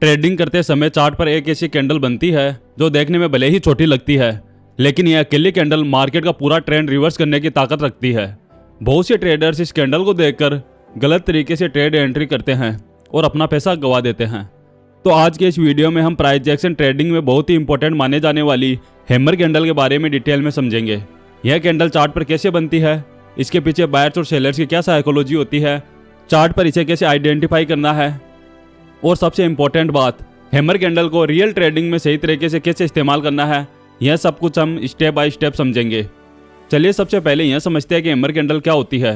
Trading करते समय chart पर एक ऐसी कैंडल बनती है जो देखने में भले ही छोटी लगती है, लेकिन यह अकेली कैंडल मार्केट का पूरा ट्रेंड रिवर्स करने की ताकत रखती है। बहुत से ट्रेडर्स इस कैंडल को देखकर गलत तरीके से ट्रेड एंट्री करते हैं और अपना पैसा गंवा देते हैं। तो आज के इस वीडियो में हम प्राइस एक्शन ट्रेडिंग में बहुत ही इंपॉर्टेंट माने जाने वाली हैमर कैंडल के बारे में डिटेल में समझेंगे। यह कैंडल चार्ट पर कैसे बनती है, इसके पीछे बायर्स और सेलर्स की क्या साइकोलॉजी होती है, चार्ट पर इसे कैसे आइडेंटिफाई करना है, और सबसे इंपॉर्टेंट बात, हैमर कैंडल को रियल ट्रेडिंग में सही तरीके से कैसे इस्तेमाल करना है, यह सब कुछ हम स्टेप बाय स्टेप समझेंगे। चलिए सबसे पहले यह समझते हैं कि हैमर कैंडल क्या होती है।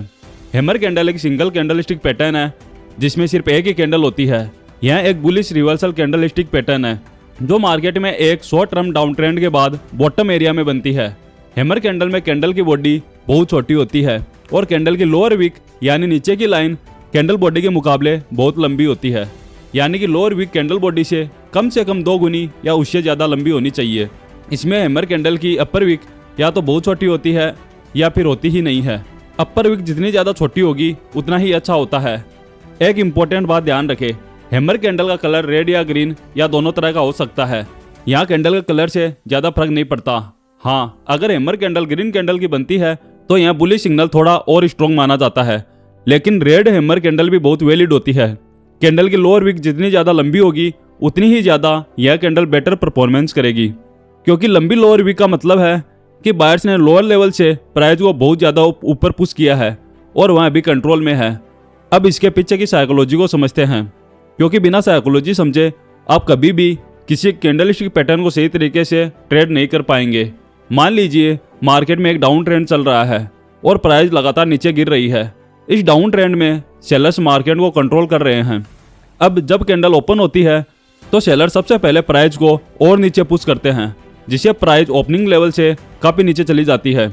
हैमर कैंडल एक सिंगल कैंडल स्टिक पैटर्न है जिसमें सिर्फ एक ही कैंडल होती है। यह एक bullish reversal candle stick pattern है जो मार्केट में एक शॉर्ट टर्म डाउन ट्रेंड के बाद बॉटम एरिया में बनती है। हैमर कैंडल में कैंडल की बॉडी बहुत छोटी होती है और कैंडल की लोअर विक यानी नीचे की लाइन कैंडल बॉडी के मुकाबले बहुत लंबी होती है, यानी कि लोअर विक कैंडल बॉडी से कम 2 गुनी या उससे ज़्यादा लंबी होनी चाहिए। इसमें हैमर कैंडल की अपर विक या तो बहुत छोटी होती है या फिर होती ही नहीं है। अपर विक जितनी ज़्यादा छोटी होगी उतना ही अच्छा होता है। एक इम्पोर्टेंट बात ध्यान रखें, हैमर कैंडल का कलर रेड या ग्रीन या दोनों तरह का हो सकता है। यहाँ कैंडल के कलर से ज़्यादा फर्क नहीं पड़ता। हाँ, अगर हैमर कैंडल ग्रीन कैंडल की बनती है तो यहाँ बुलिश सिग्नल थोड़ा और स्ट्रॉन्ग माना जाता है, लेकिन रेड हैमर कैंडल भी बहुत वैलिड होती है। कैंडल की लोअर विक जितनी ज़्यादा लंबी होगी उतनी ही ज़्यादा यह कैंडल बेटर परफॉर्मेंस करेगी, क्योंकि लंबी लोअर विक का मतलब है कि बायर्स ने लोअर लेवल से प्राइस को बहुत ज़्यादा ऊपर पुश किया है और वह अभी कंट्रोल में है। अब इसके पीछे की साइकोलॉजी को समझते हैं, क्योंकि बिना साइकोलॉजी समझे आप कभी भी किसी कैंडल स्टिक पैटर्न को सही तरीके से ट्रेड नहीं कर पाएंगे। मान लीजिए मार्केट में एक डाउन ट्रेंड चल रहा है और प्राइस लगातार नीचे गिर रही है। इस डाउन ट्रेंड में सेलर्स मार्केट को कंट्रोल कर रहे हैं। अब जब कैंडल ओपन होती है तो सेलर सबसे पहले प्राइस को और नीचे पुश करते हैं, जिससे प्राइस ओपनिंग लेवल से काफ़ी नीचे चली जाती है।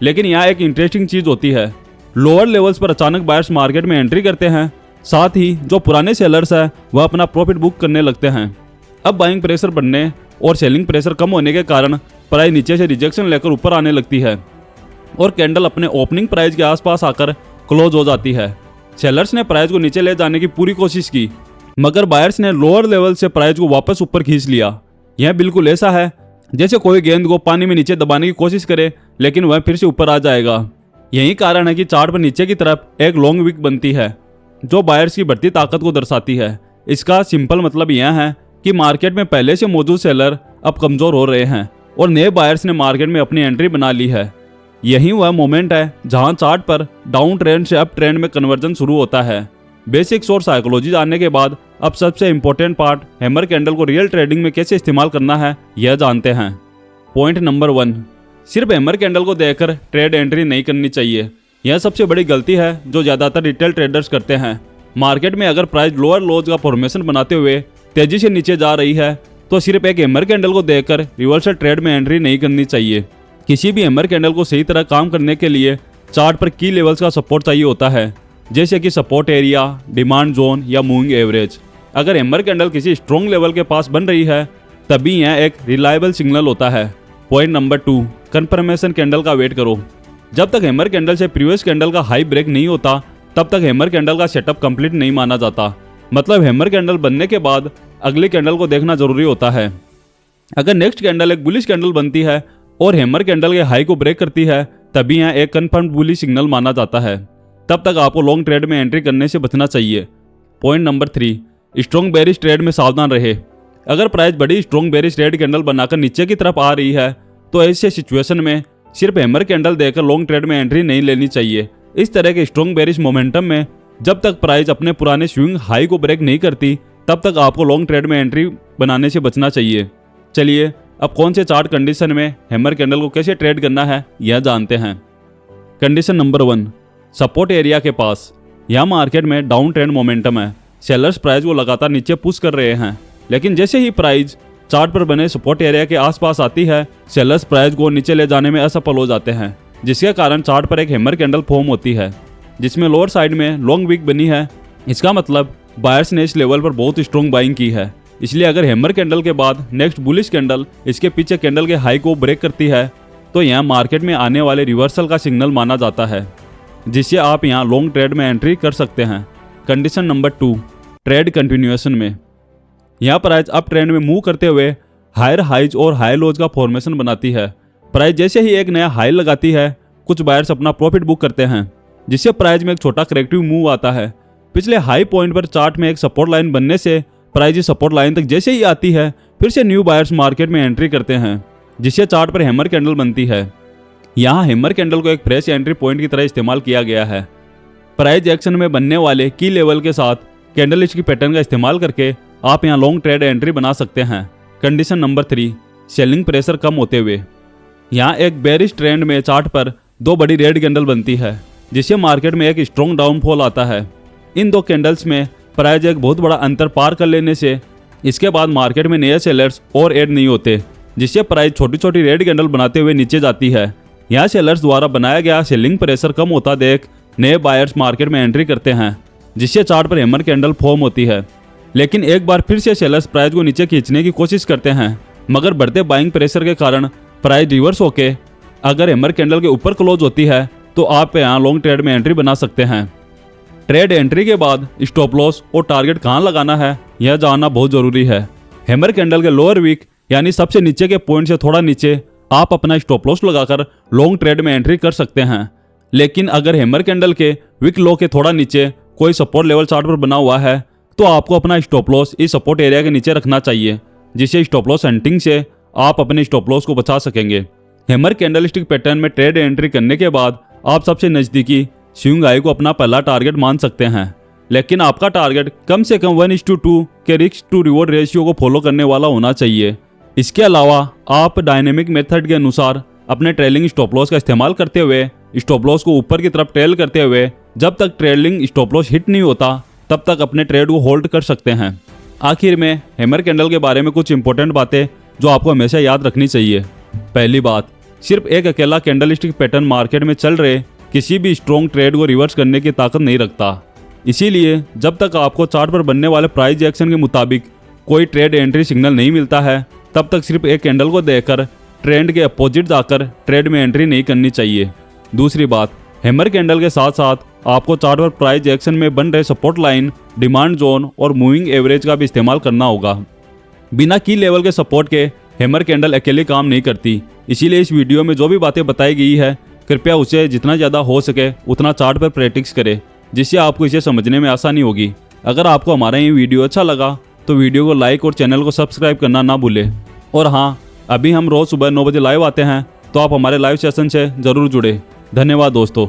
लेकिन यहाँ एक इंटरेस्टिंग चीज़ होती है, लोअर लेवल्स पर अचानक बायर्स मार्केट में एंट्री करते हैं, साथ ही जो पुराने सेलर्स हैं वह अपना प्रॉफिट बुक करने लगते हैं। अब बाइंग प्रेशर बढ़ने और सेलिंग प्रेशर कम होने के कारण प्राइस नीचे से रिजेक्शन लेकर ऊपर आने लगती है और कैंडल अपने ओपनिंग प्राइस के आसपास आकर क्लोज हो जाती है। सेलर्स ने प्राइस को नीचे ले जाने की पूरी कोशिश की, मगर बायर्स ने लोअर लेवल से प्राइस को वापस ऊपर खींच लिया। यह बिल्कुल ऐसा है जैसे कोई गेंद को पानी में नीचे दबाने की कोशिश करे लेकिन वह फिर से ऊपर आ जाएगा। यही कारण है कि चार्ट पर नीचे की तरफ एक लॉन्ग विक बनती है जो बायर्स की बढ़ती ताकत को दर्शाती है। इसका सिंपल मतलब यह है कि मार्केट में पहले से मौजूद सेलर अब कमजोर हो रहे हैं और नए बायर्स ने मार्केट में अपनी एंट्री बना ली है। यही वह मोमेंट है जहां चार्ट पर डाउन ट्रेंड से अप ट्रेंड में कन्वर्जन शुरू होता है। बेसिक्स और साइकोलॉजी जानने के बाद अब सबसे इंपॉर्टेंट पार्ट हैमर कैंडल को रियल ट्रेडिंग में कैसे इस्तेमाल करना है यह जानते हैं। पॉइंट नंबर 1, सिर्फ हैमर कैंडल को देखकर ट्रेड एंट्री नहीं करनी चाहिए। यह सबसे बड़ी गलती है जो ज़्यादातर रिटेल ट्रेडर्स करते हैं। मार्केट में अगर प्राइस लोअर लोज का फॉर्मेशन बनाते हुए तेजी से नीचे जा रही है तो सिर्फ एक हैमर कैंडल को देखकर रिवर्सल ट्रेड में एंट्री नहीं करनी चाहिए। किसी भी हैमर कैंडल को सही तरह काम करने के लिए चार्ट पर की लेवल्स का सपोर्ट चाहिए होता है, जैसे कि सपोर्ट एरिया, डिमांड जोन या मूविंग एवरेज। अगर हैमर कैंडल किसी स्ट्रॉन्ग लेवल के पास बन रही है तभी यह एक रिलायबल सिग्नल होता है। पॉइंट नंबर 2, कंफर्मेशन कैंडल का वेट करो। जब तक हैमर कैंडल से प्रीवियस कैंडल का हाई ब्रेक नहीं होता तब तक हैमर कैंडल का सेटअप कंप्लीट नहीं माना जाता। मतलब हैमर कैंडल बनने के बाद अगली कैंडल को देखना जरूरी होता है। अगर नेक्स्ट कैंडल एक बुलिश कैंडल बनती है और हैमर कैंडल के हाई को ब्रेक करती है तभी यह एक कन्फर्म बुलिश सिग्नल माना जाता है। तब तक आपको लॉन्ग ट्रेड में एंट्री करने से बचना चाहिए। Point number 3, strong bearish trade में सावधान रहे। अगर प्राइस बड़ी स्ट्रॉन्ग बेरिश रेड कैंडल बनाकर नीचे की तरफ आ रही है तो ऐसे सिचुएशन में सिर्फ हैमर कैंडल देकर लॉन्ग ट्रेड में एंट्री नहीं लेनी चाहिए। इस तरह के स्ट्रॉन्ग बेरिश मोमेंटम में जब तक प्राइस अपने पुराने स्विंग हाई को ब्रेक नहीं करती तब तक आपको लॉन्ग ट्रेड में एंट्री बनाने से बचना चाहिए। चलिए अब कौन से चार्ट कंडीशन में हैमर कैंडल को कैसे ट्रेड करना है यह जानते हैं। कंडीशन नंबर 1, सपोर्ट एरिया के पास। यह मार्केट में डाउन ट्रेंड मोमेंटम है। सेलर्स प्राइस को लगातार नीचे पुश कर रहे हैं, लेकिन जैसे ही प्राइस चार्ट पर बने सपोर्ट एरिया के आसपास आती है सेलर्स प्राइस को नीचे ले जाने में असफल हो जाते हैं, जिसके कारण चार्ट पर एक हैमर कैंडल फॉर्म होती है जिसमें लोअर साइड में लॉन्ग विक बनी है। इसका मतलब बायर्स ने इस लेवल पर बहुत स्ट्रॉन्ग बाइंग की है। इसलिए अगर हैमर कैंडल के बाद नेक्स्ट बुलिश कैंडल इसके पीछे कैंडल के हाई को ब्रेक करती है तो यह मार्केट में आने वाले रिवर्सल का सिग्नल माना जाता है, जिससे आप यहां लॉन्ग ट्रेड में एंट्री कर सकते हैं। कंडीशन नंबर 2, ट्रेड कंटिन्यूएशन में। यहाँ प्राइस अप ट्रेंड में मूव करते हुए हायर हाइज और हाई लोज का फॉर्मेशन बनाती है। प्राइस जैसे ही एक नया हाई लगाती है, कुछ बायर्स अपना प्रॉफिट बुक करते हैं, जिससे प्राइस में एक छोटा करेक्टिव मूव आता है। पिछले हाई पॉइंट पर चार्ट में एक सपोर्ट लाइन बनने से प्राइस इस सपोर्ट लाइन तक जैसे ही आती है, फिर से न्यू बायर्स मार्केट में एंट्री करते हैं, जिससे चार्ट पर हैमर कैंडल बनती है। यहाँ हैमर कैंडल को एक फ्रेश एंट्री पॉइंट की तरह इस्तेमाल किया गया है। प्राइस एक्शन में बनने वाले की लेवल के साथ कैंडलस्टिक पैटर्न का इस्तेमाल करके आप यहाँ लॉन्ग ट्रेड एंट्री बना सकते हैं। कंडीशन नंबर 3, सेलिंग प्रेशर कम होते हुए। यहाँ एक बेरिश ट्रेंड में चार्ट पर 2 बड़ी रेड कैंडल बनती है, जिससे मार्केट में एक स्ट्रॉन्ग डाउनफॉल आता है। इन 2 कैंडल्स में प्राइस एक बहुत बड़ा अंतर पार कर लेने से इसके बाद मार्केट में नए सेलर्स और ऐड नहीं होते, जिससे प्राइस छोटी छोटी रेड कैंडल बनाते हुए नीचे जाती है। यहाँ सेलर्स द्वारा बनाया गया सेलिंग प्रेशर कम होता देख नए बायर्स मार्केट में एंट्री करते हैं, जिससे चार्ट पर हैमर कैंडल फॉर्म होती है। लेकिन एक बार फिर से सेलर्स प्राइस को नीचे खींचने की कोशिश करते हैं, मगर बढ़ते बाइंग प्रेशर के कारण प्राइस रिवर्स होके अगर हैमर कैंडल के ऊपर क्लोज होती है तो आप यहाँ लॉन्ग ट्रेड में एंट्री बना सकते हैं। ट्रेड एंट्री के बाद स्टॉप लॉस और टारगेट कहाँ लगाना है यह जानना बहुत जरूरी है। हैमर कैंडल के लोअर वीक यानी सबसे नीचे के पॉइंट से थोड़ा नीचे आप अपना स्टॉप लॉस लगाकर लॉन्ग ट्रेड में एंट्री कर सकते हैं। लेकिन अगर हैमर कैंडल के वीक लो के थोड़ा नीचे कोई सपोर्ट लेवल चार्ट पर बना हुआ है तो आपको अपना स्टॉप लॉस इस सपोर्ट एरिया के नीचे रखना चाहिए, जिससे स्टॉप लॉस हंटिंग से आप अपने स्टॉप लॉस को बचा सकेंगे। हैमर कैंडलस्टिक पैटर्न में ट्रेड एंट्री करने के बाद आप सबसे नज़दीकी स्विंग हाई को अपना पहला टारगेट मान सकते हैं, लेकिन आपका टारगेट कम से कम 1:2 के रिस्क टू रिवॉर्ड रेशियो को फॉलो करने वाला होना चाहिए। इसके अलावा आप डायनेमिक मेथड के अनुसार अपने ट्रेलिंग स्टॉप लॉस का इस्तेमाल करते हुए स्टॉप लॉस को ऊपर की तरफ ट्रेल करते हुए जब तक ट्रेलिंग स्टॉप लॉस हिट नहीं होता तब तक अपने ट्रेड को होल्ड कर सकते हैं। आखिर में हैमर कैंडल के बारे में कुछ इंपॉर्टेंट बातें जो आपको हमेशा याद रखनी चाहिए। पहली बात, सिर्फ एक अकेला कैंडलस्टिक पैटर्न मार्केट में चल रहे किसी भी स्ट्रॉन्ग ट्रेड को रिवर्स करने की ताकत नहीं रखता। इसीलिए जब तक आपको चार्ट पर बनने वाले प्राइस एक्शन के मुताबिक कोई ट्रेड एंट्री सिग्नल नहीं मिलता है, तब तक सिर्फ एक कैंडल को देखकर ट्रेंड के अपोजिट जाकर ट्रेड में एंट्री नहीं करनी चाहिए। दूसरी बात, हैमर कैंडल के साथ साथ आपको चार्ट पर प्राइस एक्शन में बन रहे सपोर्ट लाइन, डिमांड जोन और मूविंग एवरेज का भी इस्तेमाल करना होगा। बिना की लेवल के सपोर्ट के हैमर कैंडल अकेले काम नहीं करती। इसीलिए इस वीडियो में जो भी बातें बताई गई है कृपया उसे जितना ज़्यादा हो सके उतना चार्ट पर प्रैक्टिस करें, जिससे आपको इसे समझने में आसानी होगी। अगर आपको हमारा ये वीडियो अच्छा लगा तो वीडियो को लाइक और चैनल को सब्सक्राइब करना ना भूलें। और हाँ, अभी हम रोज़ सुबह 9 बजे लाइव आते हैं, तो आप हमारे लाइव सेशन से ज़रूर जुड़े। धन्यवाद दोस्तों।